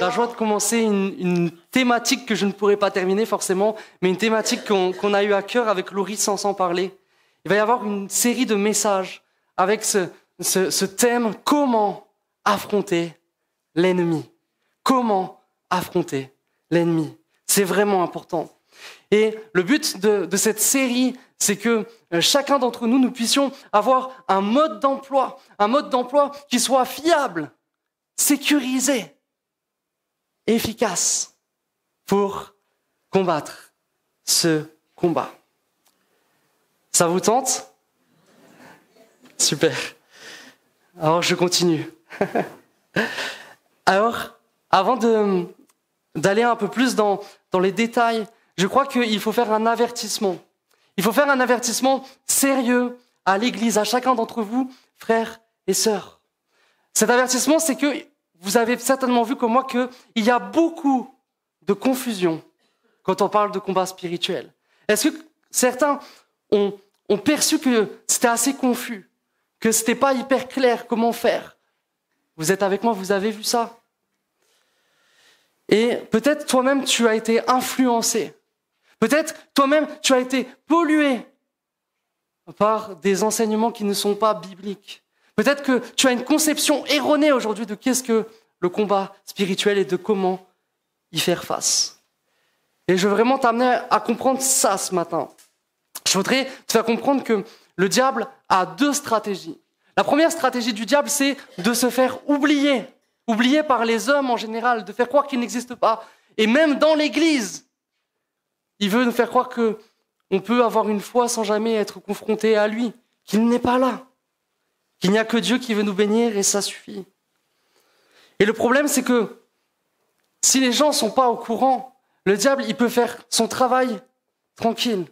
la joie de commencer une thématique que je ne pourrais pas terminer forcément, mais une thématique qu'on a eu à cœur avec Laurie sans s'en parler. Il va y avoir une série de messages avec ce thème « Comment affronter l'ennemi ?» Comment affronter l'ennemi? C'est vraiment important. Et le but de cette série, c'est que chacun d'entre nous, nous puissions avoir un mode d'emploi qui soit fiable, sécurisé, efficace pour combattre ce combat. Ça vous tente? Super. Alors, je continue. Alors, avant d'aller un peu plus dans les détails, je crois qu'il faut faire un avertissement. Il faut faire un avertissement sérieux à l'Église, à chacun d'entre vous, frères et sœurs. Cet avertissement, c'est que vous avez certainement vu comme moi qu'il y a beaucoup de confusion quand on parle de combat spirituel. Est-ce que certains ont perçu que c'était assez confus, que c'était pas hyper clair comment faire? Vous êtes avec moi, vous avez vu ça? Et peut-être toi-même, tu as été influencé. Peut-être toi-même, tu as été pollué par des enseignements qui ne sont pas bibliques. Peut-être que tu as une conception erronée aujourd'hui de qu'est-ce que le combat spirituel et de comment y faire face. Et je veux vraiment t'amener à comprendre ça ce matin. Je voudrais te faire comprendre que le diable a deux stratégies. La première stratégie du diable, c'est de se faire oublier par les hommes en général, de faire croire qu'il n'existe pas. Et même dans l'Église, il veut nous faire croire qu'on peut avoir une foi sans jamais être confronté à lui, qu'il n'est pas là, qu'il n'y a que Dieu qui veut nous bénir et ça suffit. Et le problème, c'est que si les gens ne sont pas au courant, le diable, il peut faire son travail tranquille.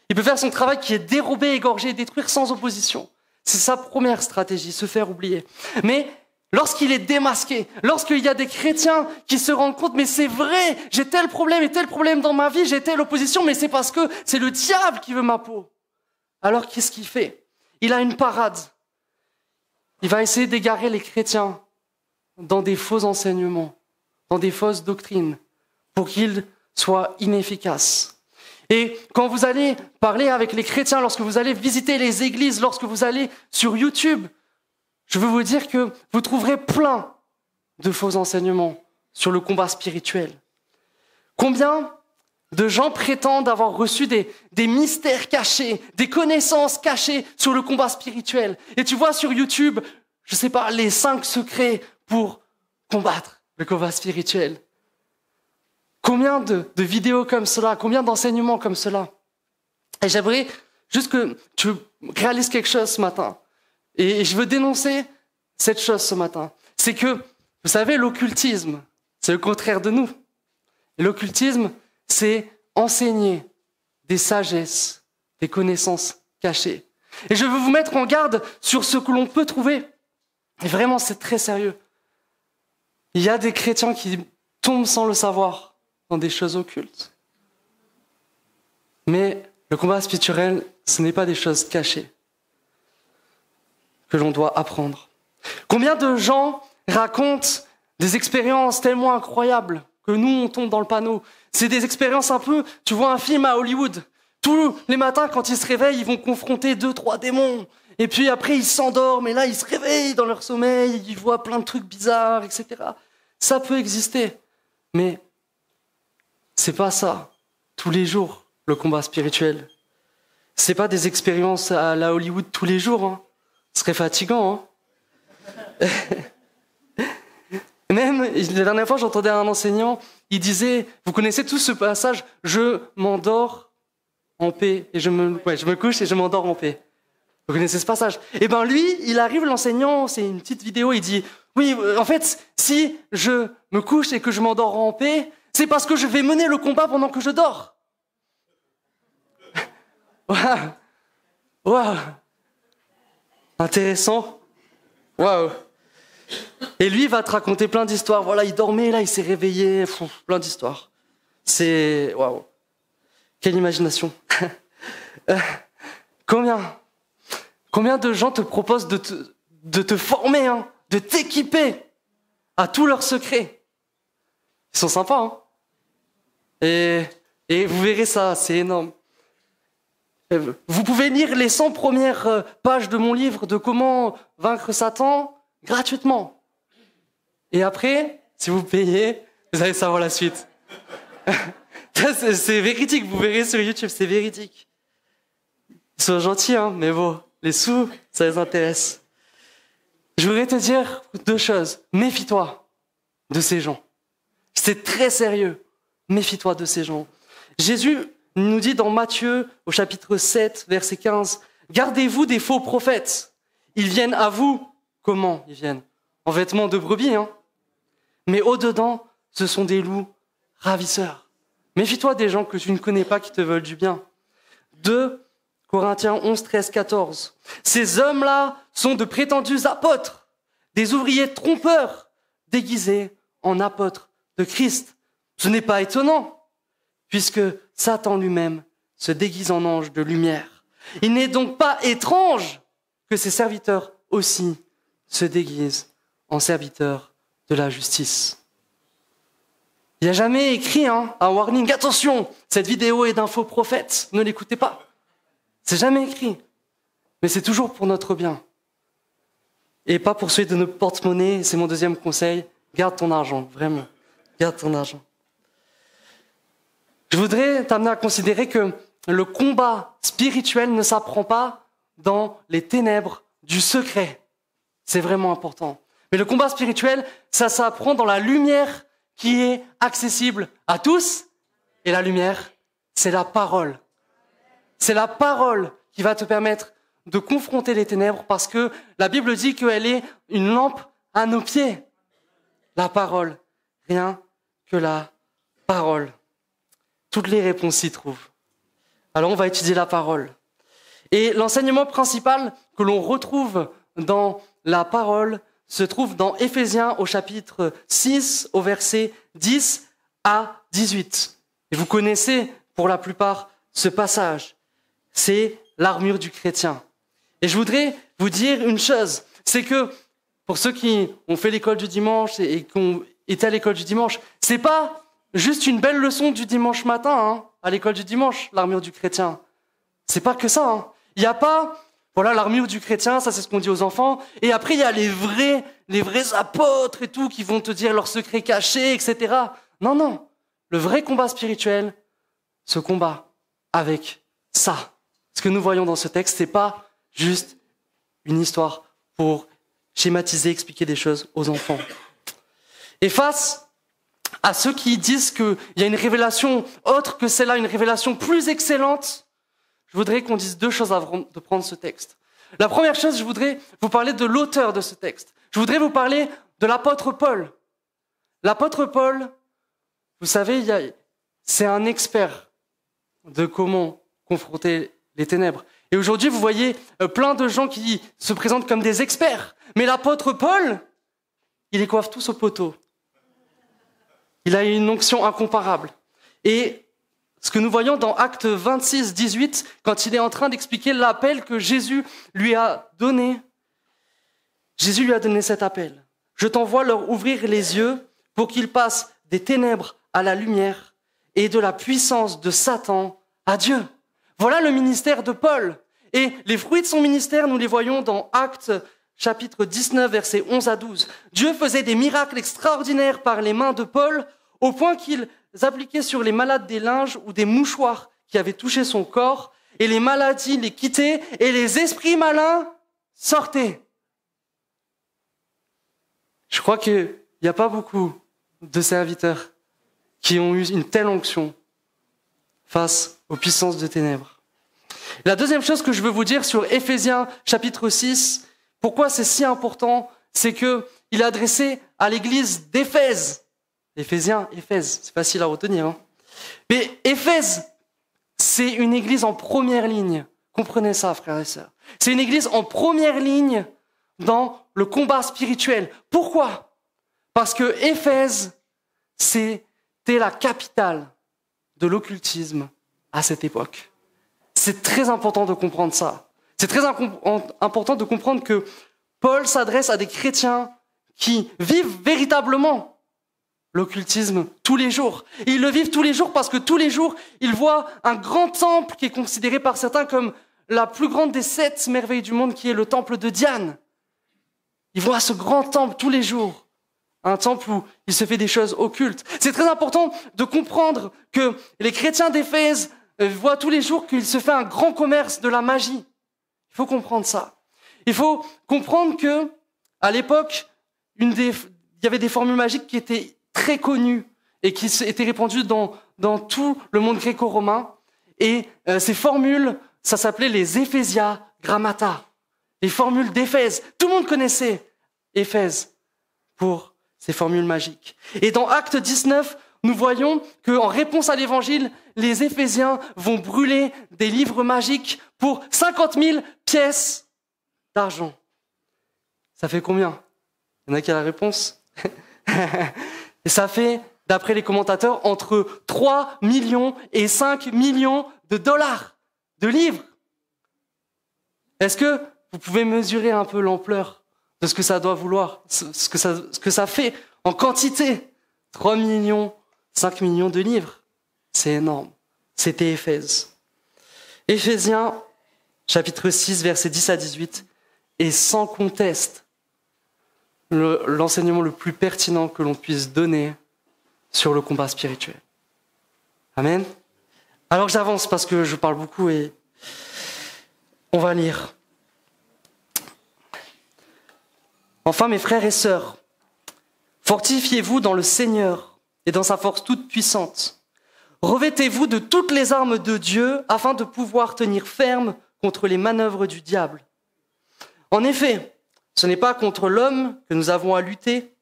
Il peut faire son travail qui est dérober, égorger, détruire sans opposition. C'est sa première stratégie, se faire oublier. Mais lorsqu'il est démasqué, lorsqu'il y a des chrétiens qui se rendent compte, mais c'est vrai, j'ai tel problème et tel problème dans ma vie, j'ai telle opposition, mais c'est parce que c'est le diable qui veut ma peau. Alors qu'est-ce qu'il fait? Il a une parade. Il va essayer d'égarer les chrétiens dans des faux enseignements, dans des fausses doctrines, pour qu'ils soient inefficaces. Et quand vous allez parler avec les chrétiens, lorsque vous allez visiter les églises, lorsque vous allez sur YouTube, je veux vous dire que vous trouverez plein de faux enseignements sur le combat spirituel. Combien de gens prétendent avoir reçu des mystères cachés, des connaissances cachées sur le combat spirituel? Et tu vois sur YouTube, je sais pas, les 5 secrets pour combattre le combat spirituel. Combien de vidéos comme cela, combien d'enseignements comme cela? Et j'aimerais juste que tu réalises quelque chose ce matin. Et je veux dénoncer cette chose ce matin. C'est que, vous savez, l'occultisme, c'est le contraire de nous. Et l'occultisme, c'est enseigner des sagesses, des connaissances cachées. Et je veux vous mettre en garde sur ce que l'on peut trouver. Et vraiment, c'est très sérieux. Il y a des chrétiens qui tombent sans le savoir dans des choses occultes. Mais le combat spirituel, ce n'est pas des choses cachées que l'on doit apprendre. Combien de gens racontent des expériences tellement incroyables que nous, on tombe dans le panneau? C'est des expériences un peu, tu vois un film à Hollywood. Tous les matins, quand ils se réveillent, ils vont confronter 2-3 démons. Et puis après, ils s'endorment, et là, ils se réveillent dans leur sommeil, ils voient plein de trucs bizarres, etc. Ça peut exister, mais c'est pas ça, tous les jours, le combat spirituel. C'est pas des expériences à la Hollywood tous les jours, hein. Ce serait fatigant, hein. Même, la dernière fois, j'entendais un enseignant, il disait, vous connaissez tous ce passage, je m'endors en paix, et je me couche et je m'endors en paix. Vous connaissez ce passage? Et ben lui, il arrive, l'enseignant, c'est une petite vidéo, il dit, oui, en fait, si je me couche et que je m'endors en paix, c'est parce que je vais mener le combat pendant que je dors. Waouh! Waouh! Intéressant. Waouh! Et lui, il va te raconter plein d'histoires. Voilà, il dormait, là, il s'est réveillé. Plein d'histoires. C'est... Waouh! Quelle imagination. Combien de gens te proposent de te former, hein, de t'équiper à tous leurs secrets? Ils sont sympas, hein? Et vous verrez ça, c'est énorme. Vous pouvez lire les 100 premières pages de mon livre de comment vaincre Satan gratuitement. Et après, si vous payez, vous allez savoir la suite. C'est véridique, vous verrez sur YouTube, c'est véridique. Ils sont gentils, hein, mais bon, les sous, ça les intéresse. Je voudrais te dire 2 choses. Méfie-toi de ces gens. C'est très sérieux. Méfie-toi de ces gens. Jésus nous dit dans Matthieu, au chapitre 7, verset 15, « Gardez-vous des faux prophètes. Ils viennent à vous. » Comment ils viennent? En vêtements de brebis, hein. Mais au-dedans, ce sont des loups ravisseurs. Méfie-toi des gens que tu ne connais pas qui te veulent du bien. 2 Corinthiens 11, 13, 14. « Ces hommes-là sont de prétendus apôtres, des ouvriers trompeurs, déguisés en apôtres de Christ. Ce n'est pas étonnant, puisque Satan lui-même se déguise en ange de lumière. Il n'est donc pas étrange que ses serviteurs aussi se déguisent en serviteurs de la justice. » Il n'y a jamais écrit un warning. Attention, cette vidéo est d'un faux prophète, ne l'écoutez pas. C'est jamais écrit. Mais c'est toujours pour notre bien. Et pas pour celui de notre porte-monnaie. C'est mon 2e conseil. Garde ton argent, vraiment. Garde ton argent. Je voudrais t'amener à considérer que le combat spirituel ne s'apprend pas dans les ténèbres du secret. C'est vraiment important. Mais le combat spirituel, ça s'apprend dans la lumière qui est accessible à tous. Et la lumière, c'est la parole. C'est la parole qui va te permettre de confronter les ténèbres parce que la Bible dit qu'elle est une lampe à nos pieds. La parole, rien que la parole. Toutes les réponses s'y trouvent. Alors on va étudier la parole. Et l'enseignement principal que l'on retrouve dans la parole se trouve dans Éphésiens au chapitre 6, au verset 10 à 18. Et vous connaissez pour la plupart ce passage. C'est l'armure du chrétien. Et je voudrais vous dire une chose, c'est que pour ceux qui ont fait l'école du dimanche et qui ont été à l'école du dimanche, c'est pas juste une belle leçon du dimanche matin, hein, à l'école du dimanche, l'armure du chrétien. C'est pas que ça. Hein. Il n'y a pas, voilà, l'armure du chrétien, ça c'est ce qu'on dit aux enfants. Et après, il y a les vrais apôtres et tout qui vont te dire leurs secrets cachés, etc. Non, non. Le vrai combat spirituel se combat avec ça. Ce que nous voyons dans ce texte, c'est pas juste une histoire pour schématiser, expliquer des choses aux enfants. Et face à ceux qui disent qu'il y a une révélation autre que celle-là, une révélation plus excellente, je voudrais qu'on dise 2 choses avant de prendre ce texte. La première chose, je voudrais vous parler de l'auteur de ce texte. Je voudrais vous parler de l'apôtre Paul. L'apôtre Paul, vous savez, c'est un expert de comment confronter les ténèbres. Et aujourd'hui, vous voyez plein de gens qui se présentent comme des experts. Mais l'apôtre Paul, il les coiffe tous au poteau. Il a une onction incomparable. Et ce que nous voyons dans Actes 26, 18, quand il est en train d'expliquer l'appel que Jésus lui a donné, Jésus lui a donné cet appel. « Je t'envoie leur ouvrir les yeux pour qu'ils passent des ténèbres à la lumière et de la puissance de Satan à Dieu. » Voilà le ministère de Paul. Et les fruits de son ministère, nous les voyons dans Actes chapitre 19, versets 11 à 12. Dieu faisait des miracles extraordinaires par les mains de Paul, au point qu'ils appliquaient sur les malades des linges ou des mouchoirs qui avaient touché son corps, et les maladies les quittaient, et les esprits malins sortaient. Je crois qu'il n'y a pas beaucoup de serviteurs qui ont eu une telle onction face aux puissances de ténèbres. La deuxième chose que je veux vous dire sur Éphésiens chapitre 6, pourquoi c'est si important, c'est qu'il est adressé à l'église d'Éphèse. Éphésiens, Éphèse, c'est facile à retenir. Hein. Mais Éphèse, c'est une église en première ligne. Comprenez ça, frères et sœurs. C'est une église en première ligne dans le combat spirituel. Pourquoi ? Parce que Éphèse, c'était la capitale de l'occultisme à cette époque. C'est très important de comprendre ça. C'est très important de comprendre que Paul s'adresse à des chrétiens qui vivent véritablement l'occultisme tous les jours. Et ils le vivent tous les jours parce que tous les jours, ils voient un grand temple qui est considéré par certains comme la plus grande des 7 merveilles du monde, qui est le temple de Diane. Ils voient ce grand temple tous les jours, un temple où il se fait des choses occultes. C'est très important de comprendre que les chrétiens d'Éphèse voient tous les jours qu'il se fait un grand commerce de la magie. Il faut comprendre ça. Il faut comprendre que à l'époque, il y avait des formules magiques qui étaient très connues et qui étaient répandues dans tout le monde gréco-romain. Et ces formules, ça s'appelait les Ephesia Grammata, les formules d'Éphèse. Tout le monde connaissait Éphèse pour ces formules magiques. Et dans Acte 19, nous voyons qu'en réponse à l'évangile, les Éphésiens vont brûler des livres magiques pour 50 000 pièces d'argent. Ça fait combien? Il y en a qui a la réponse? Et ça fait, d'après les commentateurs, entre 3 millions et 5 millions de dollars de livres. Est-ce que vous pouvez mesurer un peu l'ampleur de ce que ça doit vouloir, ce que ça fait en quantité? 3 millions, 5 millions de livres. C'est énorme. C'était Éphèse. Éphésiens, chapitre 6, versets 10 à 18, est sans conteste l'enseignement le plus pertinent que l'on puisse donner sur le combat spirituel. Amen. Alors j'avance parce que je parle beaucoup et on va lire. Enfin, mes frères et sœurs, fortifiez-vous dans le Seigneur et dans sa force toute puissante. Revêtez-vous de toutes les armes de Dieu afin de pouvoir tenir ferme contre les manœuvres du diable. En effet, ce n'est pas contre l'homme que nous avons à lutter,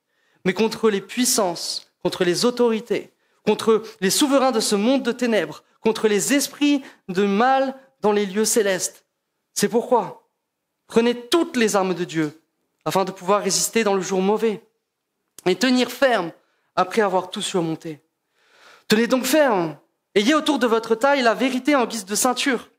mais contre les puissances, contre les autorités, contre les souverains de ce monde de ténèbres, contre les esprits de mal dans les lieux célestes. C'est pourquoi prenez toutes les armes de Dieu afin de pouvoir résister dans le jour mauvais et tenir ferme après avoir tout surmonté. Tenez donc ferme, ayez autour de votre taille la vérité en guise de ceinture.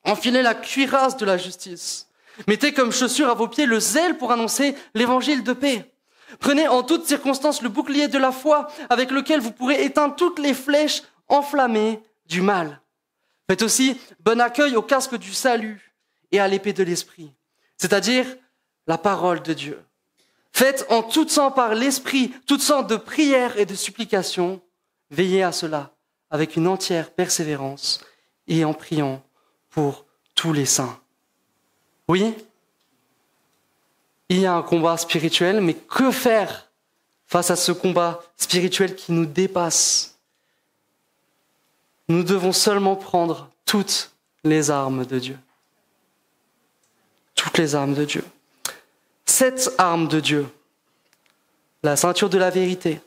Enfilez la cuirasse de la justice. Mettez comme chaussure à vos pieds le zèle pour annoncer l'évangile de paix. Prenez en toutes circonstances le bouclier de la foi avec lequel vous pourrez éteindre toutes les flèches enflammées du mal. Faites aussi bon accueil au casque du salut et à l'épée de l'esprit, c'est-à-dire la parole de Dieu. Faites en tout temps par l'esprit toutes sortes de prières et de supplications. Veillez à cela avec une entière persévérance et en priant pour tous les saints. Oui, il y a un combat spirituel, mais que faire face à ce combat spirituel qui nous dépasse? Nous devons seulement prendre toutes les armes de Dieu. Toutes les armes de Dieu. 7 armes de Dieu. La ceinture de la vérité,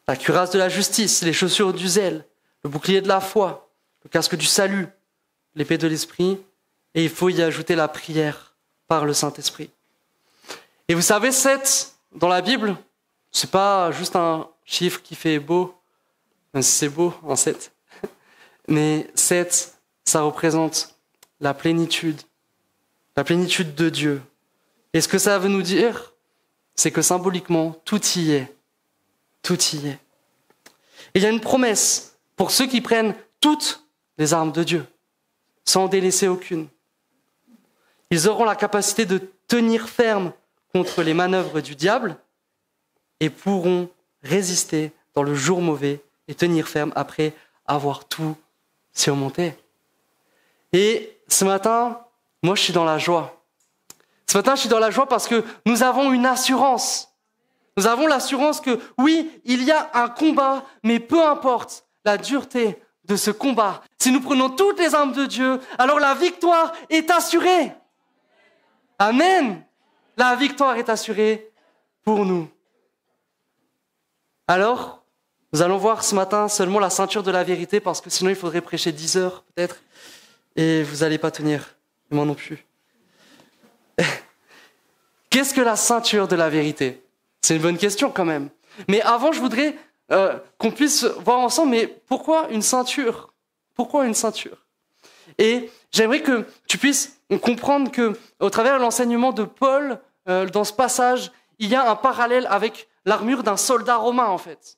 la cuirasse de la justice, les chaussures du zèle, le bouclier de la foi, le casque du salut, l'épée de l'esprit, et il faut y ajouter la prière par le Saint-Esprit. Et vous savez, 7, dans la Bible, c'est pas juste un chiffre qui fait beau, même si c'est beau, un 7. Mais 7, ça représente la plénitude de Dieu. Et ce que ça veut nous dire, c'est que symboliquement, tout y est. Tout y est. Et il y a une promesse pour ceux qui prennent toutes les armes de Dieu, sans délaisser aucune. Ils auront la capacité de tenir ferme contre les manœuvres du diable et pourront résister dans le jour mauvais et tenir ferme après avoir tout surmonté. Et ce matin, moi je suis dans la joie. Ce matin, je suis dans la joie parce que nous avons une assurance. Nous avons l'assurance que oui, il y a un combat, mais peu importe la dureté de ce combat. Si nous prenons toutes les armes de Dieu, alors la victoire est assurée. Amen. La victoire est assurée pour nous. Alors, nous allons voir ce matin seulement la ceinture de la vérité, parce que sinon il faudrait prêcher 10 heures peut-être, et vous n'allez pas tenir, et moi non plus. Qu'est-ce que la ceinture de la vérité? C'est une bonne question quand même. Mais avant, je voudrais qu'on puisse voir ensemble, mais pourquoi une ceinture? Pourquoi une ceinture? Et j'aimerais que tu puisses comprendre que, au travers de l'enseignement de Paul, dans ce passage, il y a un parallèle avec l'armure d'un soldat romain, en fait.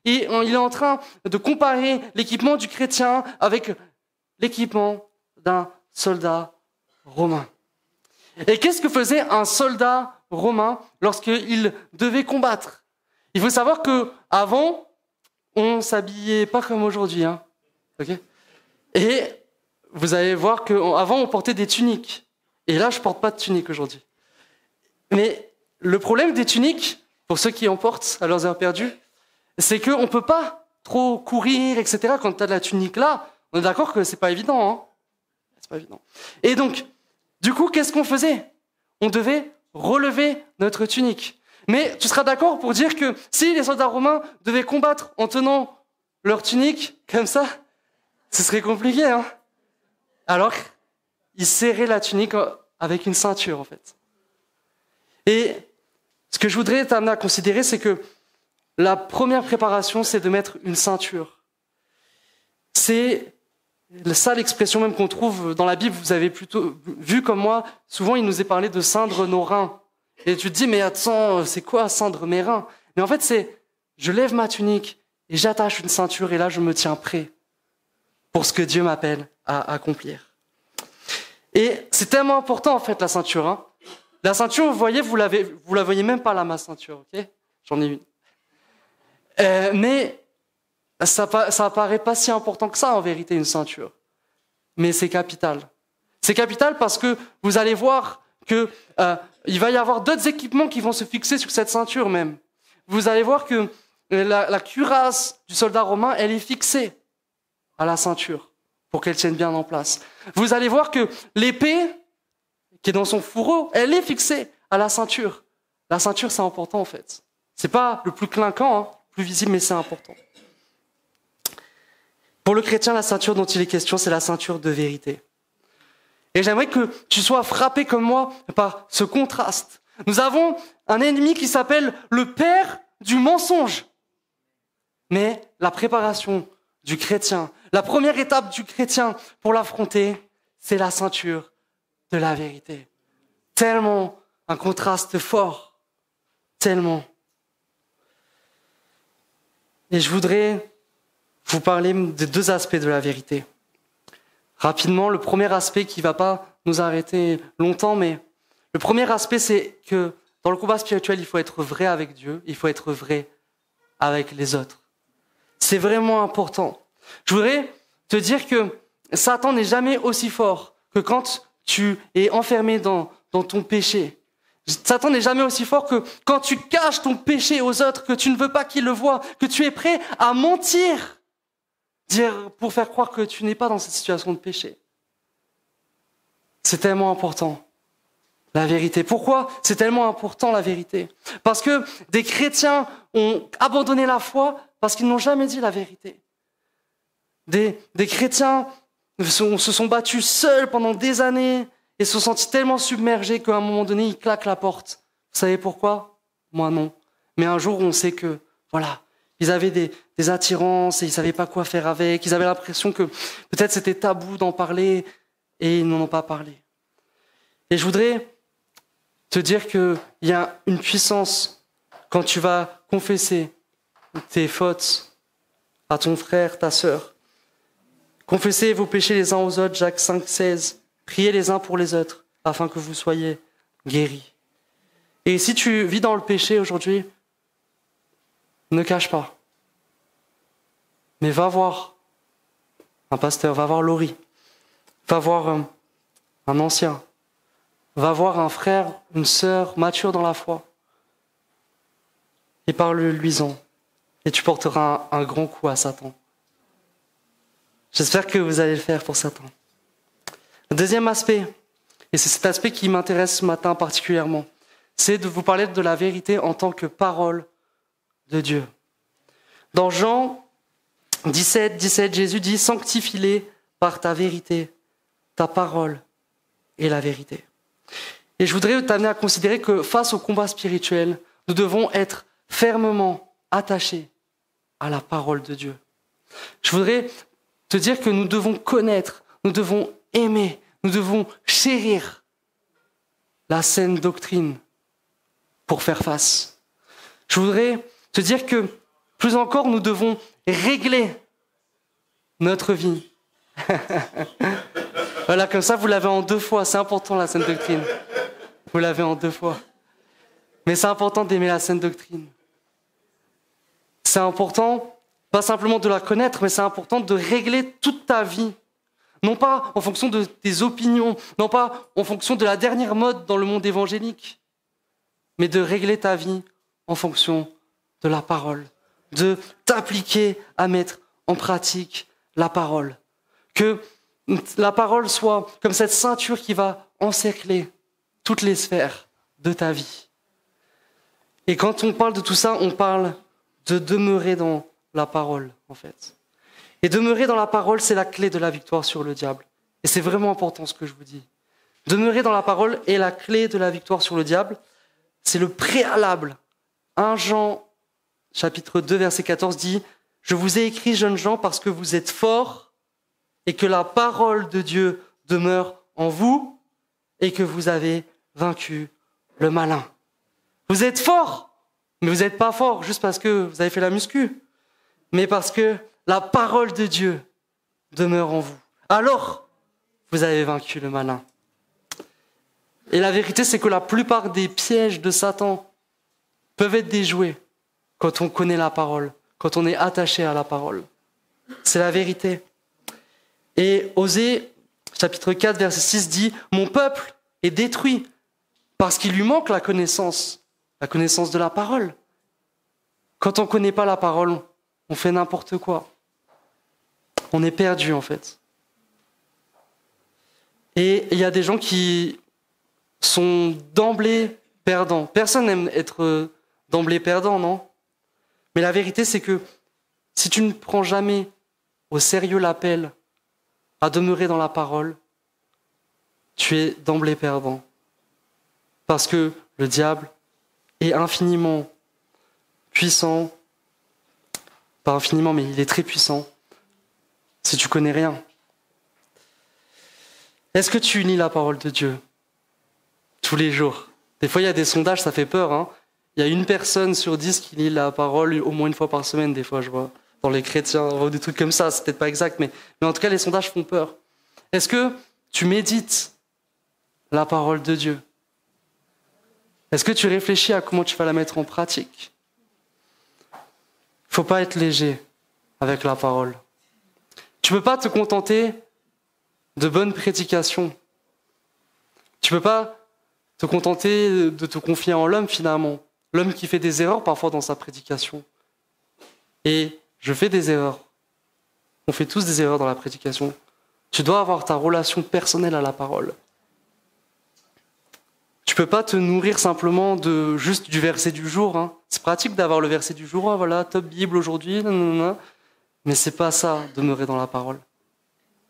Et il est en train de comparer l'équipement du chrétien avec l'équipement d'un soldat romain. Et qu'est-ce que faisait un soldat romain lorsqu'il devait combattre? Il faut savoir qu'avant, on s'habillait pas comme aujourd'hui. Hein. Okay, et vous allez voir qu'avant, on portait des tuniques. Et là, je porte pas de tunique aujourd'hui. Mais le problème des tuniques, pour ceux qui en portent à leurs heures perdues, c'est qu'on ne peut pas trop courir, etc. Quand tu as de la tunique là, on est d'accord que c'est pas évident. Hein, c'est pas évident. Et donc, du coup, qu'est-ce qu'on faisait? On devait relever notre tunique. Mais tu seras d'accord pour dire que si les soldats romains devaient combattre en tenant leur tunique comme ça, ce serait compliqué. Hein, alors, ils serraient la tunique avec une ceinture, en fait. Et ce que je voudrais t'amener à considérer, c'est que la première préparation, c'est de mettre une ceinture. C'est ça l'expression même qu'on trouve dans la Bible. Vous avez plutôt vu comme moi, souvent il nous est parlé de ceindre nos reins. Et tu te dis, mais attends, c'est quoi ceindre mes reins? Mais en fait, c'est, je lève ma tunique et j'attache une ceinture et là, je me tiens prêt pour ce que Dieu m'appelle à accomplir. Et c'est tellement important, en fait, la ceinture. Hein. La ceinture, vous voyez, vous la voyez même pas là, ma ceinture, ok? J'en ai une. Mais ça paraît pas si important que ça, en vérité, une ceinture. Mais c'est capital. C'est capital parce que vous allez voir que il va y avoir d'autres équipements qui vont se fixer sur cette ceinture même. Vous allez voir que la cuirasse du soldat romain, elle est fixée à la ceinture pour qu'elle tienne bien en place. Vous allez voir que l'épée qui est dans son fourreau, elle est fixée à la ceinture. La ceinture, c'est important en fait. C'est pas le plus clinquant, hein, plus visible, mais c'est important. Pour le chrétien, la ceinture dont il est question, c'est la ceinture de vérité. Et j'aimerais que tu sois frappé comme moi par ce contraste. Nous avons un ennemi qui s'appelle le père du mensonge. Mais la préparation du chrétien, la première étape du chrétien pour l'affronter, c'est la ceinture de la vérité. Tellement un contraste fort. Tellement. Et je voudrais vous parler de deux aspects de la vérité. Rapidement, le premier aspect qui ne va pas nous arrêter longtemps, mais le premier aspect, c'est que dans le combat spirituel, il faut être vrai avec Dieu, il faut être vrai avec les autres. C'est vraiment important. Je voudrais te dire que Satan n'est jamais aussi fort que quand tu es enfermé dans ton péché. Satan n'est jamais aussi fort que quand tu caches ton péché aux autres, que tu ne veux pas qu'ils le voient, que tu es prêt à mentir pour faire croire que tu n'es pas dans cette situation de péché. C'est tellement important, la vérité. Pourquoi c'est tellement important, la vérité? Parce que des chrétiens ont abandonné la foi parce qu'ils n'ont jamais dit la vérité. Des chrétiens se sont battus seuls pendant des années et se sont sentis tellement submergés qu'à un moment donné, ils claquent la porte. Vous savez pourquoi? Moi, non. Mais un jour, on sait que, voilà, ils avaient des attirances et ils ne savaient pas quoi faire avec. Ils avaient l'impression que peut-être c'était tabou d'en parler et ils n'en ont pas parlé. Et je voudrais te dire qu'il y a une puissance quand tu vas confesser tes fautes à ton frère, ta sœur. Confessez vos péchés les uns aux autres, Jacques 5,16. Priez les uns pour les autres afin que vous soyez guéris. Et si tu vis dans le péché aujourd'hui, ne cache pas. Mais va voir un pasteur, va voir Laurie, va voir un ancien, va voir un frère, une sœur mature dans la foi et parle-lui-en. Et tu porteras un grand coup à Satan. J'espère que vous allez le faire pour Satan. Le deuxième aspect, et c'est cet aspect qui m'intéresse ce matin particulièrement, c'est de vous parler de la vérité en tant que parole de Dieu. Dans Jean 17, Jésus dit « Sanctifie-les par ta vérité, ta parole est la vérité ». Et je voudrais t'amener à considérer que face au combat spirituel, nous devons être fermement attachés à la parole de Dieu. Je voudrais te dire que nous devons connaître, nous devons aimer, nous devons chérir la saine doctrine pour faire face. Je voudrais te dire que, plus encore, nous devons régler notre vie. Voilà, comme ça, vous l'avez en 2 fois. C'est important, la saine doctrine. Vous l'avez en 2 fois. Mais c'est important d'aimer la saine doctrine. C'est important, pas simplement de la connaître, mais c'est important de régler toute ta vie. Non pas en fonction de tes opinions, non pas en fonction de la dernière mode dans le monde évangélique, mais de régler ta vie en fonction de la parole, de t'appliquer à mettre en pratique la parole. Que la parole soit comme cette ceinture qui va encercler toutes les sphères de ta vie. Et quand on parle de tout ça, on parle de demeurer dans la parole, en fait. Et demeurer dans la parole, c'est la clé de la victoire sur le diable. Et c'est vraiment important ce que je vous dis. Demeurer dans la parole est la clé de la victoire sur le diable. C'est le préalable. 1 Jean, chapitre 2, verset 14 dit « Je vous ai écrit, jeunes gens, parce que vous êtes forts et que la parole de Dieu demeure en vous et que vous avez vaincu le malin. » Vous êtes forts, mais vous n'êtes pas forts juste parce que vous avez fait la muscu, mais parce que la parole de Dieu demeure en vous. Alors, vous avez vaincu le malin. Et la vérité, c'est que la plupart des pièges de Satan peuvent être déjoués quand on connaît la parole, quand on est attaché à la parole. C'est la vérité. Et Osée, chapitre 4, verset 6 dit « Mon peuple est détruit parce qu'il lui manque la connaissance de la parole. » Quand on ne connaît pas la parole, on fait n'importe quoi. On est perdu, en fait. Et il y a des gens qui sont d'emblée perdants. Personne n'aime être d'emblée perdant, non? Mais la vérité, c'est que si tu ne prends jamais au sérieux l'appel à demeurer dans la parole, tu es d'emblée perdant. Parce que le diable est infiniment puissant, pas infiniment, mais il est très puissant, si tu connais rien. Est-ce que tu lis la parole de Dieu tous les jours? Des fois, il y a des sondages, ça fait peur, hein. Il y a 1 personne sur 10 qui lit la parole au moins 1 fois par semaine, des fois, je vois. Dans les chrétiens, on voit des trucs comme ça, c'est peut-être pas exact, mais en tout cas, les sondages font peur. Est-ce que tu médites la parole de Dieu? Est-ce que tu réfléchis à comment tu vas la mettre en pratique? Il ne faut pas être léger avec la parole. Tu ne peux pas te contenter de bonnes prédications. Tu ne peux pas te contenter de te confier en l'homme, finalement. L'homme qui fait des erreurs parfois dans sa prédication. Et je fais des erreurs. On fait tous des erreurs dans la prédication. Tu dois avoir ta relation personnelle à la parole. Tu peux pas te nourrir simplement de juste du verset du jour. Hein. C'est pratique d'avoir le verset du jour. Hein, voilà, top Bible aujourd'hui. Mais c'est pas ça, demeurer dans la parole.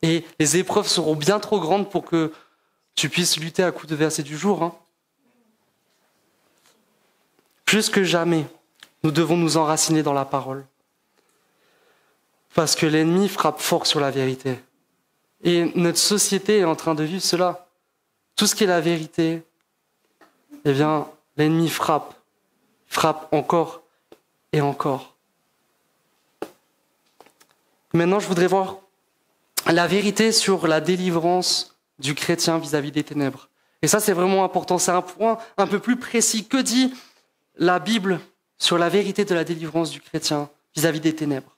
Et les épreuves seront bien trop grandes pour que tu puisses lutter à coups de verset du jour. Hein. Plus que jamais, nous devons nous enraciner dans la parole. Parce que l'ennemi frappe fort sur la vérité. Et notre société est en train de vivre cela. Tout ce qui est la vérité, eh bien, l'ennemi frappe encore et encore. Maintenant, je voudrais voir la vérité sur la délivrance du chrétien vis-à-vis des ténèbres. Et ça, c'est vraiment important. C'est un point un peu plus précis. Que dit la Bible sur la vérité de la délivrance du chrétien vis-à-vis des ténèbres?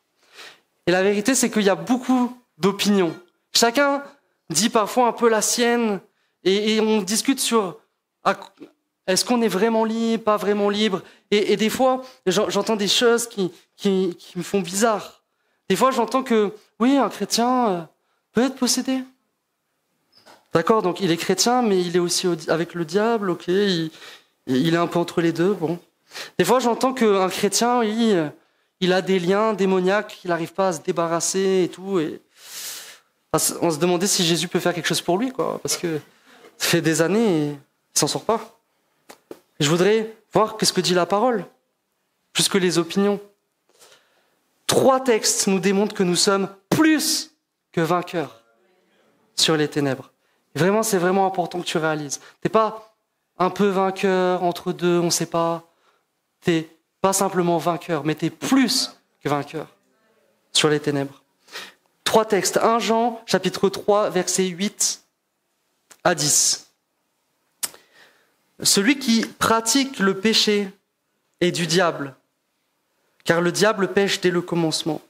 Et la vérité, c'est qu'il y a beaucoup d'opinions. Chacun dit parfois un peu la sienne et on discute sur est-ce qu'on est vraiment libre, pas vraiment libre. Et des fois, j'entends des choses qui me font bizarre. Des fois, j'entends que, oui, un chrétien peut être possédé. D'accord, donc il est chrétien, mais il est aussi avec le diable, ok, il est un peu entre les deux, bon. Des fois, j'entends qu'un chrétien, il a des liens démoniaques, il n'arrive pas à se débarrasser et tout. Et on se demandait si Jésus peut faire quelque chose pour lui, quoi, parce que ça fait des années et il s'en sort pas. Et je voudrais voir qu'est-ce que dit la parole, plus que les opinions. 3 textes nous démontrent que nous sommes plus que vainqueurs sur les ténèbres. Et vraiment, c'est vraiment important que tu réalises. T'es pas un peu vainqueur, entre deux, on ne sait pas. T'es pas simplement vainqueur, mais tu es plus que vainqueur sur les ténèbres. 3 textes. 1 Jean, chapitre 3, versets 8 à 10. Celui qui pratique le péché est du diable, car le diable pêche dès le commencement.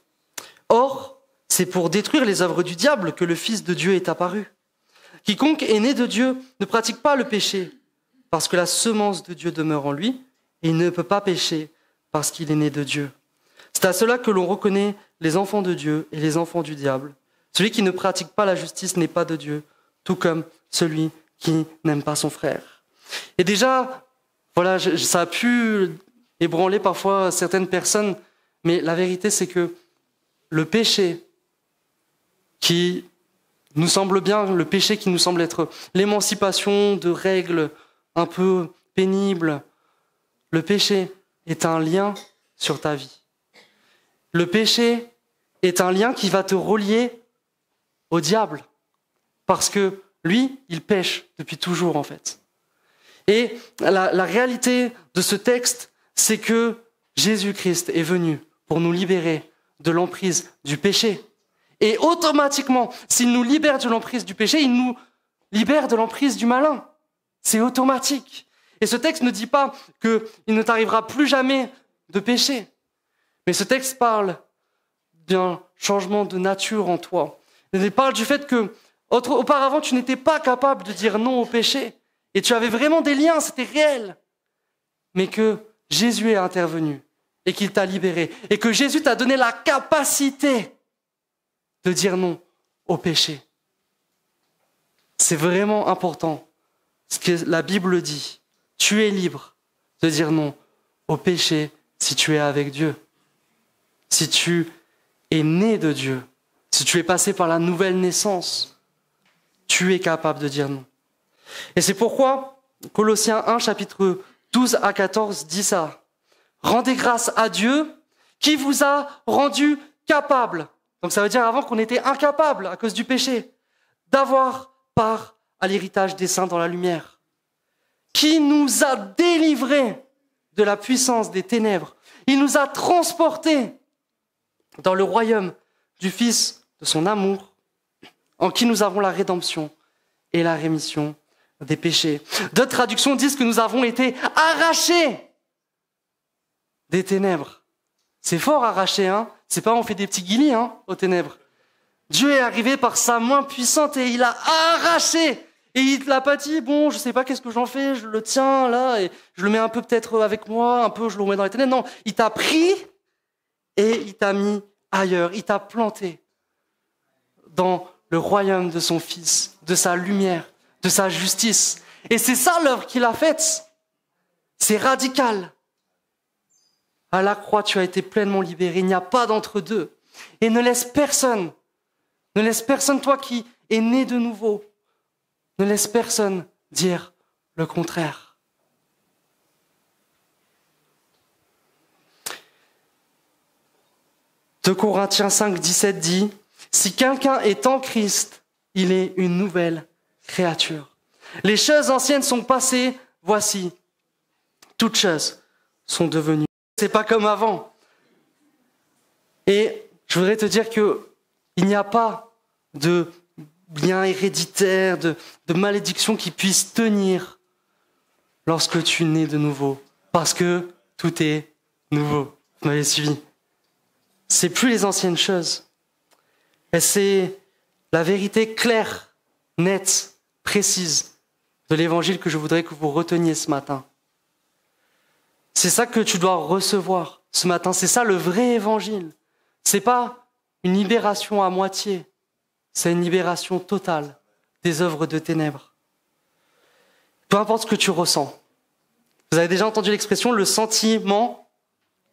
Or, c'est pour détruire les œuvres du diable que le Fils de Dieu est apparu. Quiconque est né de Dieu ne pratique pas le péché, parce que la semence de Dieu demeure en lui, et il ne peut pas pécher parce qu'il est né de Dieu. C'est à cela que l'on reconnaît les enfants de Dieu et les enfants du diable. Celui qui ne pratique pas la justice n'est pas de Dieu, tout comme celui qui n'aime pas son frère. Et déjà, voilà, ça a pu ébranler parfois certaines personnes, mais la vérité c'est que le péché qui nous semble bien, le péché qui nous semble être l'émancipation de règles un peu pénibles, le péché est un lien sur ta vie. Le péché est un lien qui va te relier au diable, parce que lui, il pêche depuis toujours en fait. Et la réalité de ce texte, c'est que Jésus-Christ est venu pour nous libérer de l'emprise du péché. Et automatiquement, s'il nous libère de l'emprise du péché, il nous libère de l'emprise du malin. C'est automatique. Et ce texte ne dit pas qu'il ne t'arrivera plus jamais de péché. Mais ce texte parle d'un changement de nature en toi. Il parle du fait que, auparavant, tu n'étais pas capable de dire non au péché. Et tu avais vraiment des liens, c'était réel. Mais que Jésus est intervenu et qu'il t'a libéré. Et que Jésus t'a donné la capacité de dire non au péché. C'est vraiment important ce que la Bible dit. Tu es libre de dire non au péché si tu es avec Dieu. Si tu es né de Dieu, si tu es passé par la nouvelle naissance, tu es capable de dire non. Et c'est pourquoi Colossiens 1, chapitre 12 à 14 dit ça. Rendez grâce à Dieu qui vous a rendu capable. Donc ça veut dire avant qu'on était incapable à cause du péché, d'avoir part à l'héritage des saints dans la lumière. Qui nous a délivrés de la puissance des ténèbres. Il nous a transportés dans le royaume du Fils de son amour, en qui nous avons la rédemption et la rémission des péchés. D'autres traductions disent que nous avons été arrachés des ténèbres. C'est fort arraché, hein? C'est pas on fait des petits guilis, hein, aux ténèbres. Dieu est arrivé par sa main puissante et il a arraché. Et il l'a pas dit, bon, je sais pas qu'est-ce que j'en fais, je le tiens là et je le mets un peu peut-être avec moi, un peu je le remets dans les ténèbres. Non, il t'a pris et il t'a mis ailleurs, il t'a planté dans le royaume de son Fils, de sa lumière, de sa justice. Et c'est ça l'œuvre qu'il a faite. C'est radical. À la croix, tu as été pleinement libéré. Il n'y a pas d'entre-deux. Et ne laisse personne, toi qui es né de nouveau, ne laisse personne dire le contraire. De Corinthiens 5, 17 dit, « Si quelqu'un est en Christ, il est une nouvelle créature. Les choses anciennes sont passées, voici, toutes choses sont devenues. » C'est pas comme avant. Et je voudrais te dire qu'il n'y a pas de lien héréditaire, de malédiction qui puisse tenir lorsque tu nais de nouveau. Parce que tout est nouveau. Vous m'avez suivi. C'est plus les anciennes choses. Et c'est la vérité claire, nette, précise de l'évangile que je voudrais que vous reteniez ce matin. C'est ça que tu dois recevoir ce matin. C'est ça le vrai évangile. C'est pas une libération à moitié. C'est une libération totale des œuvres de ténèbres. Peu importe ce que tu ressens. Vous avez déjà entendu l'expression le sentiment.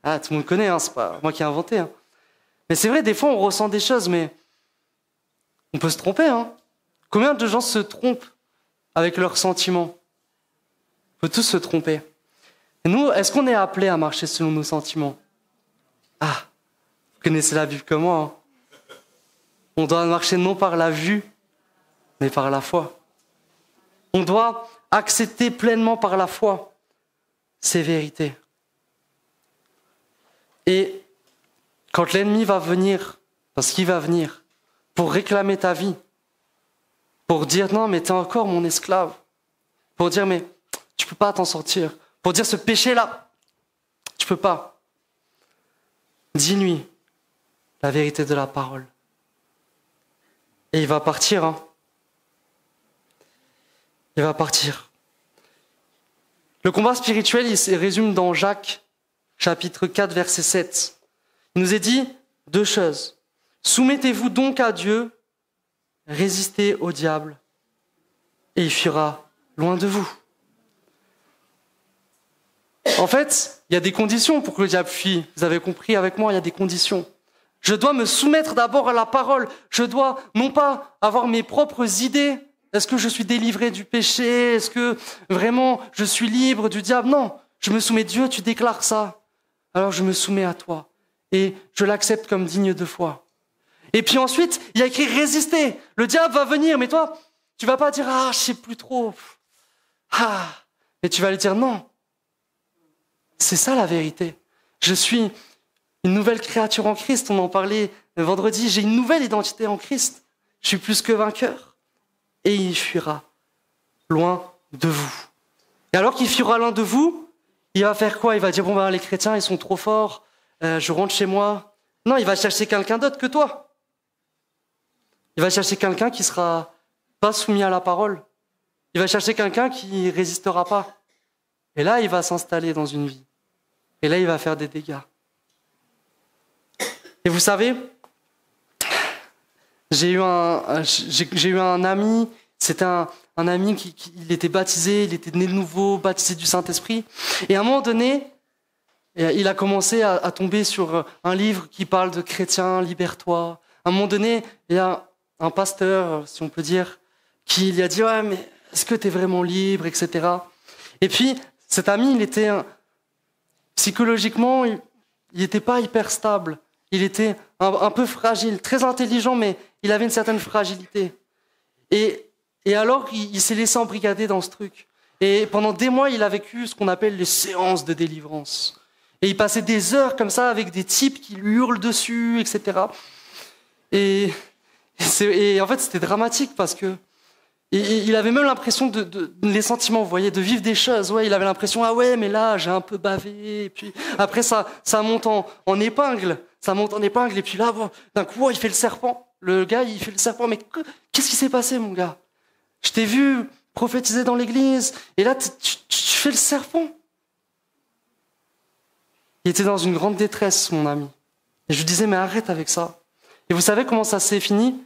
Ah, tout le monde connaît, hein, c'est pas moi qui ai inventé. Hein. Mais c'est vrai, des fois on ressent des choses, mais on peut se tromper. Hein. Combien de gens se trompent avec leurs sentiments? On peut tous se tromper. Et nous, est-ce qu'on est appelés à marcher selon nos sentiments? Ah, vous connaissez la Bible comme moi. Hein. On doit marcher non par la vue, mais par la foi. On doit accepter pleinement par la foi ces vérités. Et quand l'ennemi va venir, parce qu'il va venir, pour réclamer ta vie, pour dire non mais t'es encore mon esclave, pour dire mais tu peux pas t'en sortir, pour dire ce péché-là, tu peux pas. Dis-lui la vérité de la parole. Et il va partir, hein. Il va partir. Le combat spirituel, il se résume dans Jacques, chapitre 4, verset 7. Il nous est dit 2 choses. Soumettez-vous donc à Dieu, résistez au diable, et il fuira loin de vous. En fait, il y a des conditions pour que le diable fuit. Vous avez compris avec moi, il y a des conditions. Je dois me soumettre d'abord à la parole. Je dois non pas avoir mes propres idées. Est-ce que je suis délivré du péché? Est-ce que vraiment je suis libre du diable? Non, je me soumets. Dieu, tu déclares ça. Alors je me soumets à toi. Et je l'accepte comme digne de foi. Et puis ensuite, il y a écrit résister. Le diable va venir, mais toi, tu vas pas dire ah, je sais plus trop. Ah, mais tu vas lui dire non. C'est ça la vérité. Je suis une nouvelle créature en Christ. On en parlait vendredi. J'ai une nouvelle identité en Christ. Je suis plus que vainqueur. Et il fuira loin de vous. Et alors qu'il fuira loin de vous, il va faire quoi? Il va dire bon ben les chrétiens ils sont trop forts. Je rentre chez moi. Non, il va chercher quelqu'un d'autre que toi. Il va chercher quelqu'un qui sera pas soumis à la parole. Il va chercher quelqu'un qui résistera pas. Et là, il va s'installer dans une vie. Et là, il va faire des dégâts. Et vous savez, j'ai eu un ami, c'était un ami il était baptisé, il était né de nouveau, baptisé du Saint-Esprit. Et à un moment donné, il a commencé à tomber sur un livre qui parle de chrétiens, libère-toi. À un moment donné, il y a un pasteur, si on peut dire, qui lui a dit « Ouais, mais est-ce que tu es vraiment libre ?» etc. Et puis, cet ami, il était psychologiquement, il n'était pas hyper stable. Il était un peu fragile, très intelligent, mais il avait une certaine fragilité. Et alors, il s'est laissé embrigader dans ce truc. Et pendant des mois, il a vécu ce qu'on appelle les séances de délivrance. Et il passait des heures comme ça avec des types qui lui hurlent dessus, etc. Et en fait, c'était dramatique parce que il avait même l'impression de les sentiments, vous voyez, de vivre des choses. Ouais, il avait l'impression, ah ouais, mais là, j'ai un peu bavé. Et puis après, ça monte en épingle. Ça monte en épingle. Et puis là, d'un coup, il fait le serpent. Le gars, il fait le serpent. Mais qu'est-ce qui s'est passé, mon gars? Je t'ai vu prophétiser dans l'église. Et là, tu fais le serpent. Il était dans une grande détresse, mon ami. Et je lui disais, mais arrête avec ça. Et vous savez comment ça s'est fini?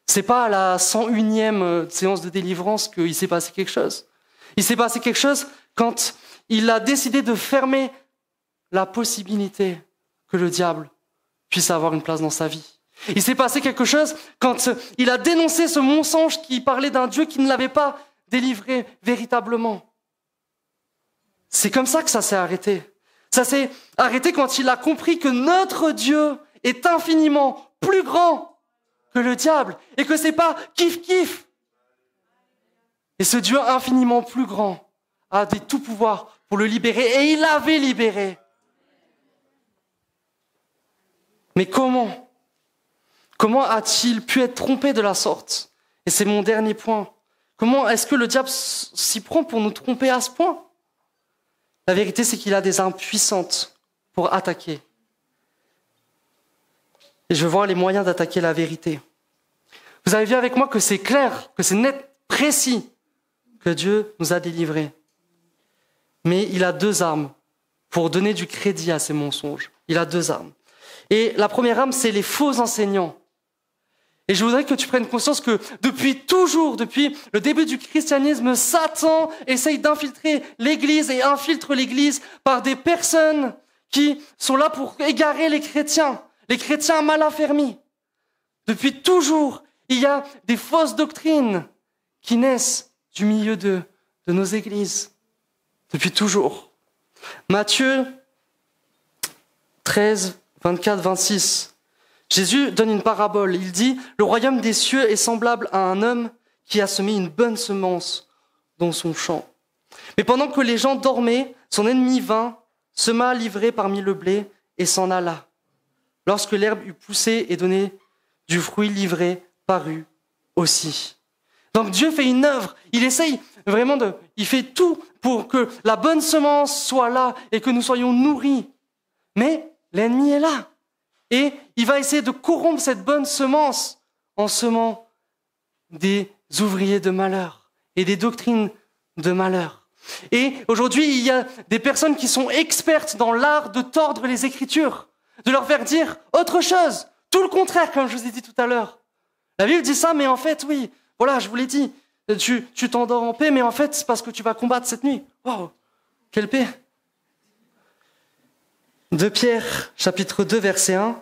C'est pas à la 101e séance de délivrance qu'il s'est passé quelque chose. Il s'est passé quelque chose quand il a décidé de fermer la possibilité que le diable puisse avoir une place dans sa vie. Il s'est passé quelque chose quand il a dénoncé ce mensonge qui parlait d'un Dieu qui ne l'avait pas délivré véritablement. C'est comme ça que ça s'est arrêté. Ça s'est arrêté quand il a compris que notre Dieu est infiniment plus grand que le diable, et que c'est pas kiff-kiff. Et ce Dieu infiniment plus grand a des tout pouvoirs pour le libérer, et il l'avait libéré. Mais comment a-t-il pu être trompé de la sorte? Et c'est mon dernier point. Comment est-ce que le diable s'y prend pour nous tromper à ce point? La vérité, c'est qu'il a des armes puissantes pour attaquer. Et je vois les moyens d'attaquer la vérité. Vous avez vu avec moi que c'est clair, que c'est net, précis, que Dieu nous a délivrés. Mais il a 2 armes pour donner du crédit à ces mensonges. Il a 2 armes. Et la première arme, c'est les faux enseignants. Et je voudrais que tu prennes conscience que depuis toujours, depuis le début du christianisme, Satan essaye d'infiltrer l'Église et infiltre l'Église par des personnes qui sont là pour égarer les chrétiens mal affermis. Depuis toujours, il y a des fausses doctrines qui naissent du milieu de nos églises. Depuis toujours. Matthieu 13, 24, 26. Jésus donne une parabole. Il dit « Le royaume des cieux est semblable à un homme qui a semé une bonne semence dans son champ. Mais pendant que les gens dormaient, son ennemi vint, sema l'ivraie parmi le blé et s'en alla. Lorsque l'herbe eut poussé et donné du fruit, l'ivraie parut aussi. Donc Dieu fait une œuvre, il essaye vraiment il fait tout pour que la bonne semence soit là et que nous soyons nourris. Mais l'ennemi est là et il va essayer de corrompre cette bonne semence en semant des ouvriers de malheur et des doctrines de malheur. Et aujourd'hui, il y a des personnes qui sont expertes dans l'art de tordre les Écritures, de leur faire dire autre chose, tout le contraire, comme je vous ai dit tout à l'heure. La Bible dit ça, mais en fait, oui, voilà, je vous l'ai dit, tu t'endors en paix, mais en fait, c'est parce que tu vas combattre cette nuit. Wow, quelle paix! 2 Pierre, chapitre 2, verset 1,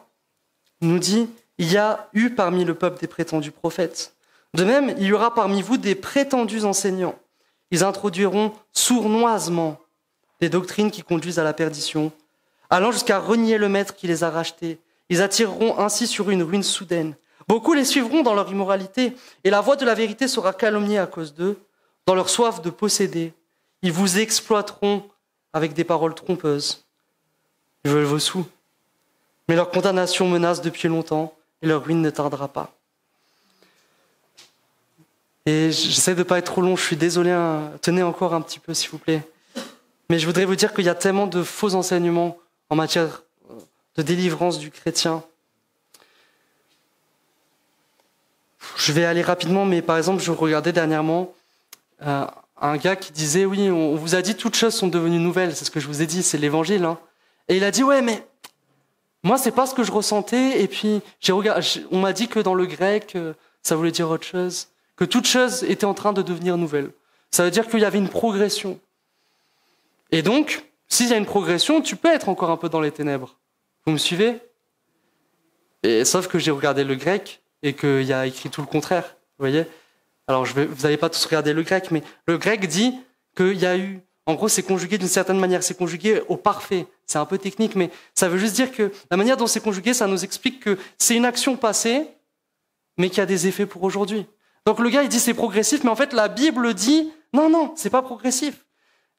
nous dit « Il y a eu parmi le peuple des prétendus prophètes. De même, il y aura parmi vous des prétendus enseignants. Ils introduiront sournoisement des doctrines qui conduisent à la perdition, allant jusqu'à renier le maître qui les a rachetés. Ils attireront ainsi sur une ruine soudaine. Beaucoup les suivront dans leur immoralité, et la voix de la vérité sera calomniée à cause d'eux, dans leur soif de posséder. Ils vous exploiteront avec des paroles trompeuses. Ils veulent vos sous. Mais leur condamnation menace depuis longtemps, et leur ruine ne tardera pas. » Et j'essaie de ne pas être trop long, je suis désolé, tenez encore un petit peu s'il vous plaît. Mais je voudrais vous dire qu'il y a tellement de faux enseignements en matière de délivrance du chrétien. Je vais aller rapidement, mais par exemple, je regardais dernièrement un gars qui disait « Oui, on vous a dit toutes choses sont devenues nouvelles », c'est ce que je vous ai dit, c'est l'évangile. Hein. Et il a dit « Ouais, mais moi, c'est pas ce que je ressentais, et puis on m'a dit que dans le grec, ça voulait dire autre chose. » Que toute chose était en train de devenir nouvelle. Ça veut dire qu'il y avait une progression. Et donc, s'il y a une progression, tu peux être encore un peu dans les ténèbres. Vous me suivez ? Et sauf que j'ai regardé le grec et qu'il y a écrit tout le contraire. Vous voyez ? Alors, vous n'allez pas tous regarder le grec, mais le grec dit qu'il y a eu... En gros, c'est conjugué d'une certaine manière. C'est conjugué au parfait. C'est un peu technique, mais ça veut juste dire que la manière dont c'est conjugué, ça nous explique que c'est une action passée, mais qui a des effets pour aujourd'hui. Donc le gars, il dit c'est progressif, mais en fait, la Bible dit non, c'est pas progressif.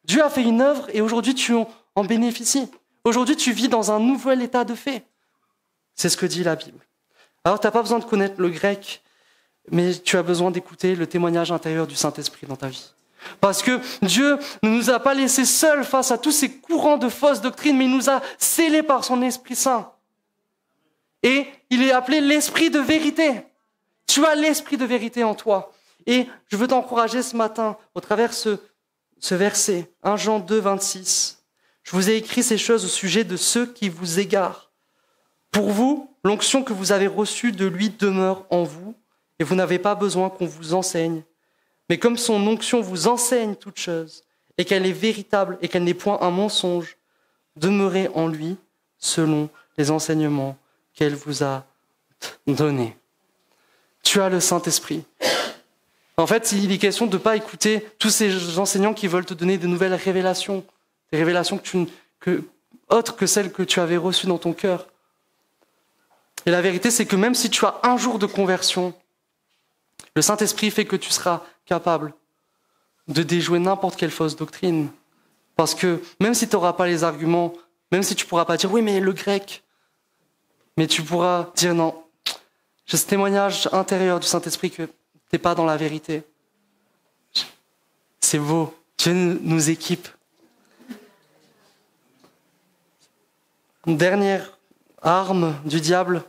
Dieu a fait une œuvre et aujourd'hui, tu en bénéficies. Aujourd'hui, tu vis dans un nouvel état de fait. C'est ce que dit la Bible. Alors, tu n'as pas besoin de connaître le grec, mais tu as besoin d'écouter le témoignage intérieur du Saint-Esprit dans ta vie. Parce que Dieu ne nous a pas laissés seuls face à tous ces courants de fausses doctrines, mais il nous a scellés par son Esprit Saint. Et il est appelé l'Esprit de vérité. Tu as l'Esprit de vérité en toi. Et je veux t'encourager ce matin, au travers ce verset, 1 Jean 2, 26. Je vous ai écrit ces choses au sujet de ceux qui vous égarent. Pour vous, l'onction que vous avez reçue de lui demeure en vous, et vous n'avez pas besoin qu'on vous enseigne. Mais comme son onction vous enseigne toutes choses, et qu'elle est véritable, et qu'elle n'est point un mensonge, demeurez en lui, selon les enseignements qu'elle vous a donnés. Tu as le Saint-Esprit. En fait, il est question de ne pas écouter tous ces enseignants qui veulent te donner de nouvelles révélations, des révélations autres que celles que tu avais reçues dans ton cœur. Et la vérité, c'est que même si tu as un jour de conversion, le Saint-Esprit fait que tu seras capable de déjouer n'importe quelle fausse doctrine. Parce que même si tu n'auras pas les arguments, même si tu ne pourras pas dire « oui, mais le grec », mais tu pourras dire « non ». J'ai ce témoignage intérieur du Saint-Esprit que tu n'es pas dans la vérité. C'est beau. Dieu nous équipe. Une dernière arme du diable,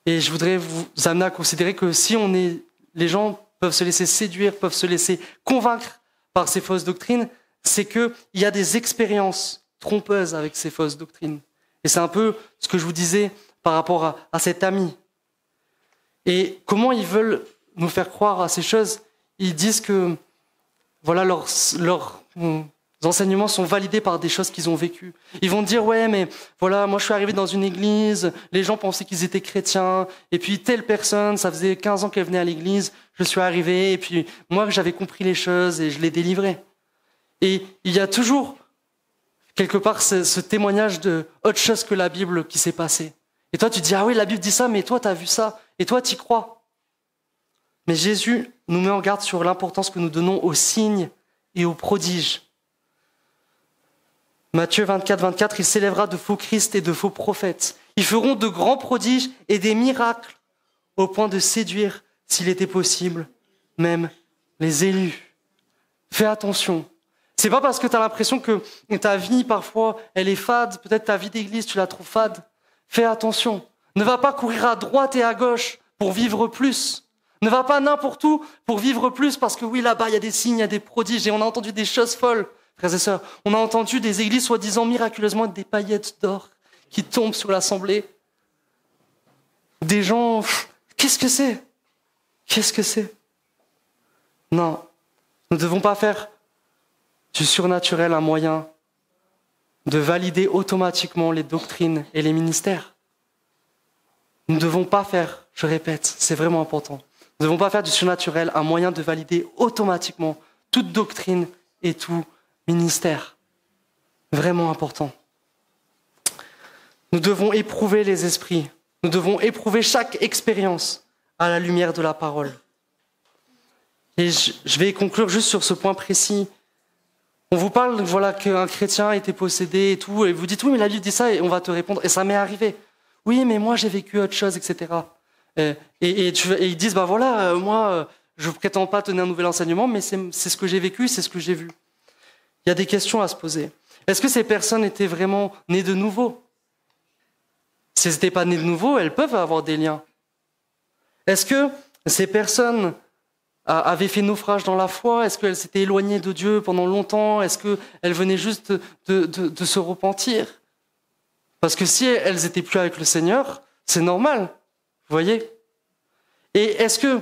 et je voudrais vous amener à considérer que si les gens peuvent se laisser séduire, peuvent se laisser convaincre par ces fausses doctrines, c'est qu'il y a des expériences trompeuses avec ces fausses doctrines. Et c'est un peu ce que je vous disais par rapport à cet ami. Et comment ils veulent nous faire croire à ces choses ? Ils disent que voilà, leurs enseignements sont validés par des choses qu'ils ont vécues. Ils vont dire « ouais, mais voilà, moi je suis arrivé dans une église, les gens pensaient qu'ils étaient chrétiens, et puis telle personne, ça faisait 15 ans qu'elle venait à l'église, je suis arrivé, et puis moi j'avais compris les choses et je les délivrais. » Et il y a toujours quelque part ce témoignage de autre chose que la Bible qui s'est passé. Et toi tu dis « ah oui, la Bible dit ça, mais toi tu as vu ça. » Et toi, tu y crois. Mais Jésus nous met en garde sur l'importance que nous donnons aux signes et aux prodiges. Matthieu 24, 24, il s'élèvera de faux Christ et de faux prophètes. Ils feront de grands prodiges et des miracles au point de séduire, s'il était possible, même les élus. Fais attention. C'est pas parce que tu as l'impression que ta vie, parfois, elle est fade, peut-être ta vie d'église, tu la trouves fade. Fais attention. Ne va pas courir à droite et à gauche pour vivre plus. Ne va pas n'importe où pour vivre plus parce que oui, là-bas, il y a des signes, il y a des prodiges et on a entendu des choses folles. Frères et sœurs, on a entendu des églises soi-disant miraculeusement avec des paillettes d'or qui tombent sur l'assemblée. Des gens, qu'est-ce que c'est ? Qu'est-ce que c'est ? Non, nous ne devons pas faire du surnaturel un moyen de valider automatiquement les doctrines et les ministères. Nous ne devons pas faire, je répète, c'est vraiment important, nous ne devons pas faire du surnaturel un moyen de valider automatiquement toute doctrine et tout ministère. Vraiment important. Nous devons éprouver les esprits. Nous devons éprouver chaque expérience à la lumière de la parole. Et je vais conclure juste sur ce point précis. On vous parle, voilà, qu'un chrétien était possédé et tout, et vous dites, oui, mais la Bible dit ça, et on va te répondre, et ça m'est arrivé. Oui, mais moi, j'ai vécu autre chose, etc. Et ils disent, bah voilà, moi, je ne prétends pas tenir un nouvel enseignement, mais c'est ce que j'ai vécu, c'est ce que j'ai vu. Il y a des questions à se poser. Est-ce que ces personnes étaient vraiment nées de nouveau ? Si elles n'étaient pas nées de nouveau, elles peuvent avoir des liens. Est-ce que ces personnes avaient fait naufrage dans la foi ? Est-ce qu'elles s'étaient éloignées de Dieu pendant longtemps ? Est-ce qu'elles venaient juste de se repentir ? Parce que si elles n'étaient plus avec le Seigneur, c'est normal, vous voyez ? Et est-ce que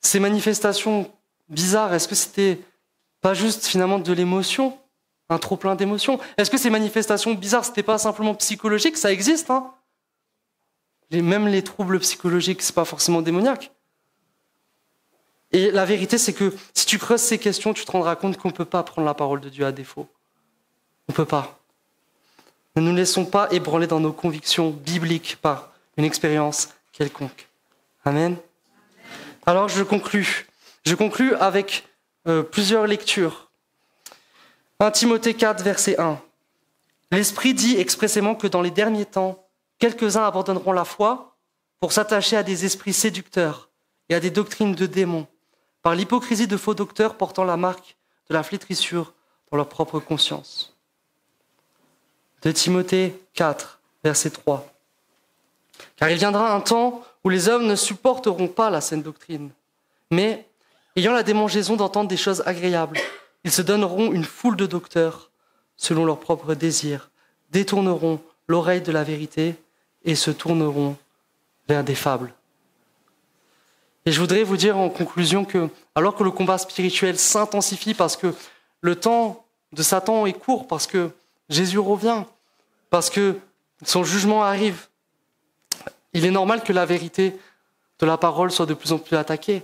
ces manifestations bizarres, est-ce que c'était pas juste finalement de l'émotion, un trop-plein d'émotions ? Est-ce que ces manifestations bizarres, c'était pas simplement psychologique ? Ça existe, hein ? Même les troubles psychologiques, c'est pas forcément démoniaque. Et la vérité, c'est que si tu creuses ces questions, tu te rendras compte qu'on ne peut pas prendre la parole de Dieu à défaut. On ne peut pas. Ne nous laissons pas ébranler dans nos convictions bibliques par une expérience quelconque. Amen. Alors je conclus. Je conclus avec plusieurs lectures. 1 Timothée 4, verset 1. L'Esprit dit expressément que dans les derniers temps, quelques-uns abandonneront la foi pour s'attacher à des esprits séducteurs et à des doctrines de démons, par l'hypocrisie de faux docteurs portant la marque de la flétrissure dans leur propre conscience. 2 Timothée 4, verset 3. Car il viendra un temps où les hommes ne supporteront pas la saine doctrine, mais, ayant la démangeaison d'entendre des choses agréables, ils se donneront une foule de docteurs, selon leurs propres désirs, détourneront l'oreille de la vérité et se tourneront vers des fables. Et je voudrais vous dire en conclusion que, alors que le combat spirituel s'intensifie parce que le temps de Satan est court, parce que Jésus revient, parce que son jugement arrive, il est normal que la vérité de la parole soit de plus en plus attaquée.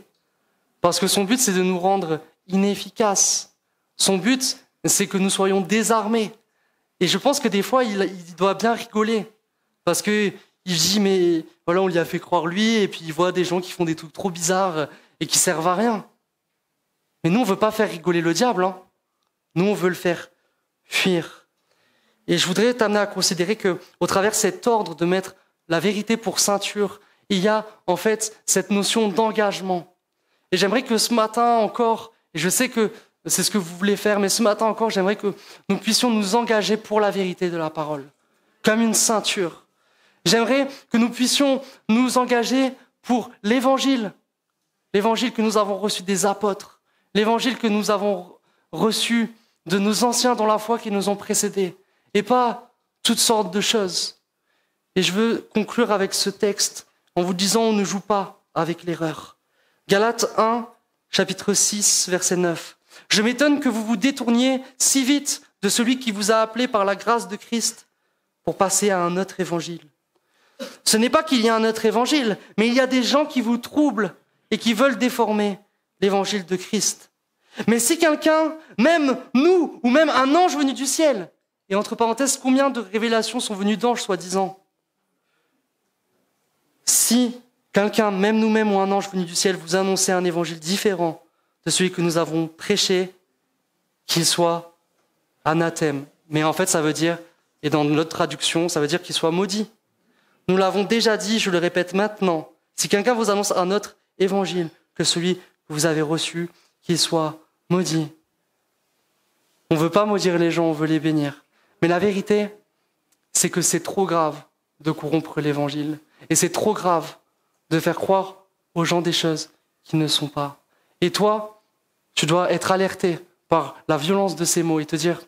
Parce que son but, c'est de nous rendre inefficaces. Son but, c'est que nous soyons désarmés. Et je pense que des fois, il doit bien rigoler. Parce qu'il dit, mais voilà, on lui a fait croire lui, et puis il voit des gens qui font des trucs trop bizarres et qui servent à rien. Mais nous, on ne veut pas faire rigoler le diable. Hein. Nous, on veut le faire fuir. Et je voudrais t'amener à considérer qu'au travers de cet ordre de mettre la vérité pour ceinture, il y a en fait cette notion d'engagement. Et j'aimerais que ce matin encore, et je sais que c'est ce que vous voulez faire, mais ce matin encore, j'aimerais que nous puissions nous engager pour la vérité de la parole, comme une ceinture. J'aimerais que nous puissions nous engager pour l'évangile que nous avons reçu des apôtres, l'évangile que nous avons reçu de nos anciens dans la foi qui nous ont précédés, et pas toutes sortes de choses. Et je veux conclure avec ce texte en vous disant on ne joue pas avec l'erreur. Galates 1, chapitre 6, verset 9. Je m'étonne que vous vous détourniez si vite de celui qui vous a appelé par la grâce de Christ pour passer à un autre évangile. Ce n'est pas qu'il y a un autre évangile, mais il y a des gens qui vous troublent et qui veulent déformer l'évangile de Christ. Mais si quelqu'un, même nous, ou même un ange venu du ciel, et entre parenthèses, combien de révélations sont venues d'anges soi-disant ? Si quelqu'un, même nous-mêmes ou un ange venu du ciel, vous annonçait un évangile différent de celui que nous avons prêché, qu'il soit anathème, Mais en fait, ça veut dire, et dans notre traduction, ça veut dire qu'il soit maudit. Nous l'avons déjà dit, je le répète maintenant. Si quelqu'un vous annonce un autre évangile que celui que vous avez reçu, qu'il soit maudit. On ne veut pas maudire les gens, on veut les bénir. Mais la vérité, c'est que c'est trop grave de corrompre l'évangile. Et c'est trop grave de faire croire aux gens des choses qui ne sont pas. Et toi, tu dois être alerté par la violence de ces mots et te dire,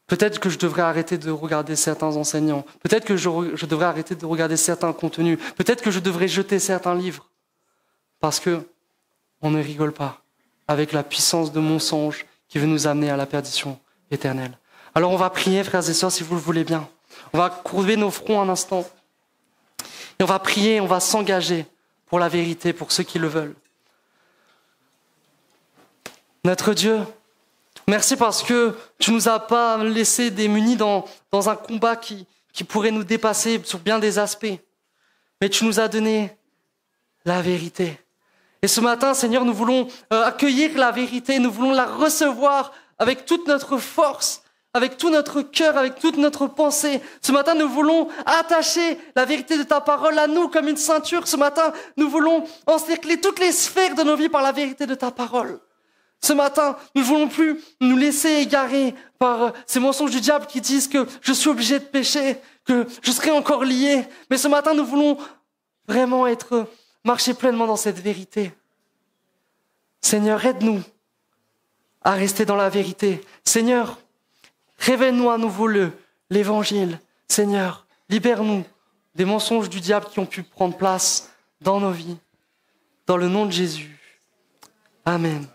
peut-être que je devrais arrêter de regarder certains enseignants, peut-être que je devrais arrêter de regarder certains contenus, peut-être que je devrais jeter certains livres, parce que on ne rigole pas avec la puissance de mensonge qui veut nous amener à la perdition éternelle. Alors on va prier, frères et sœurs, si vous le voulez bien. On va courber nos fronts un instant. Et on va prier, on va s'engager pour la vérité, pour ceux qui le veulent. Notre Dieu, merci parce que tu nous as pas laissés démunis dans un combat qui pourrait nous dépasser sur bien des aspects. Mais tu nous as donné la vérité. Et ce matin, Seigneur, nous voulons accueillir la vérité, nous voulons la recevoir avec toute notre force, avec tout notre cœur, avec toute notre pensée. Ce matin, nous voulons attacher la vérité de ta parole à nous comme une ceinture. Ce matin, nous voulons encercler toutes les sphères de nos vies par la vérité de ta parole. Ce matin, nous ne voulons plus nous laisser égarer par ces mensonges du diable qui disent que je suis obligé de pécher, que je serai encore lié. Mais ce matin, nous voulons vraiment marcher pleinement dans cette vérité. Seigneur, aide-nous à rester dans la vérité. Seigneur, révèle-nous à nouveau l'évangile. Seigneur, libère-nous des mensonges du diable qui ont pu prendre place dans nos vies. Dans le nom de Jésus. Amen.